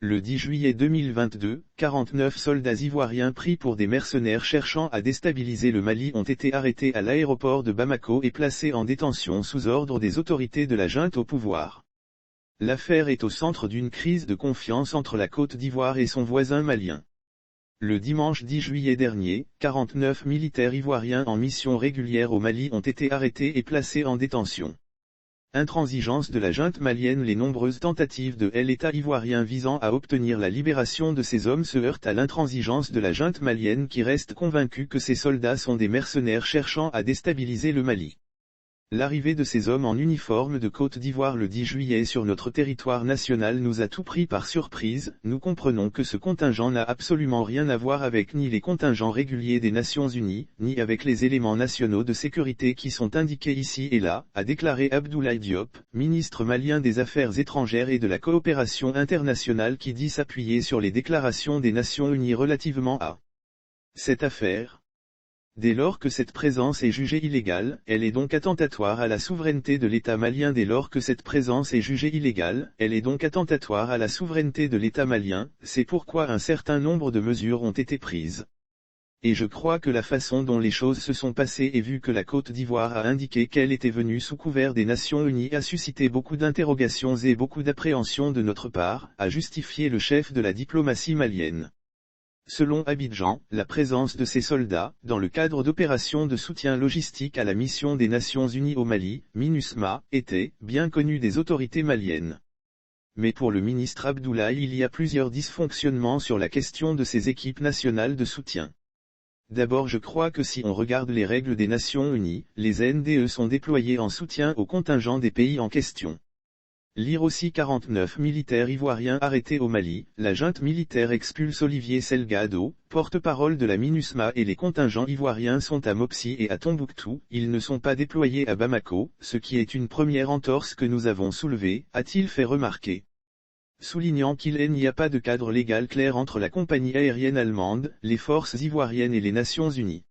Le 10 juillet 2022, 49 soldats ivoiriens pris pour des mercenaires cherchant à déstabiliser le Mali ont été arrêtés à l'aéroport de Bamako et placés en détention sous ordre des autorités de la junte au pouvoir. L'affaire est au centre d'une crise de confiance entre la Côte d'Ivoire et son voisin malien. Le dimanche 10 juillet dernier, 49 militaires ivoiriens en mission régulière au Mali ont été arrêtés et placés en détention. Intransigeance de la junte malienne. Les nombreuses tentatives de l'État ivoirien visant à obtenir la libération de ces hommes se heurtent à l'intransigeance de la junte malienne qui reste convaincue que ces soldats sont des mercenaires cherchant à déstabiliser le Mali. L'arrivée de ces hommes en uniforme de Côte d'Ivoire le 10 juillet sur notre territoire national nous a tout pris par surprise. Nous comprenons que ce contingent n'a absolument rien à voir avec ni les contingents réguliers des Nations Unies, ni avec les éléments nationaux de sécurité qui sont indiqués ici et là, a déclaré Abdoulaye Diop, ministre malien des Affaires étrangères et de la coopération internationale qui dit s'appuyer sur les déclarations des Nations Unies relativement à cette affaire. Dès lors que cette présence est jugée illégale, elle est donc attentatoire à la souveraineté de l'État malien. Dès lors que cette présence est jugée illégale, elle est donc attentatoire à la souveraineté de l'État malien. C'est pourquoi un certain nombre de mesures ont été prises. Et je crois que la façon dont les choses se sont passées et vu que la Côte d'Ivoire a indiqué qu'elle était venue sous couvert des Nations Unies a suscité beaucoup d'interrogations et beaucoup d'appréhension de notre part, a justifié le chef de la diplomatie malienne. Selon Abidjan, la présence de ces soldats, dans le cadre d'opérations de soutien logistique à la mission des Nations Unies au Mali, MINUSMA, était bien connue des autorités maliennes. Mais pour le ministre Abdoulaye, il y a plusieurs dysfonctionnements sur la question de ces équipes nationales de soutien. D'abord, je crois que si on regarde les règles des Nations Unies, les NDE sont déployés en soutien au contingent des pays en question. Lire aussi 49 militaires ivoiriens arrêtés au Mali. La junte militaire expulse Olivier Selgado, porte-parole de la MINUSMA, et les contingents ivoiriens sont à Mopti et à Tombouctou. Ils ne sont pas déployés à Bamako, ce qui est une première entorse que nous avons soulevée, a-t-il fait remarquer. Soulignant qu'il n'y a pas de cadre légal clair entre la compagnie aérienne allemande, les forces ivoiriennes et les Nations Unies.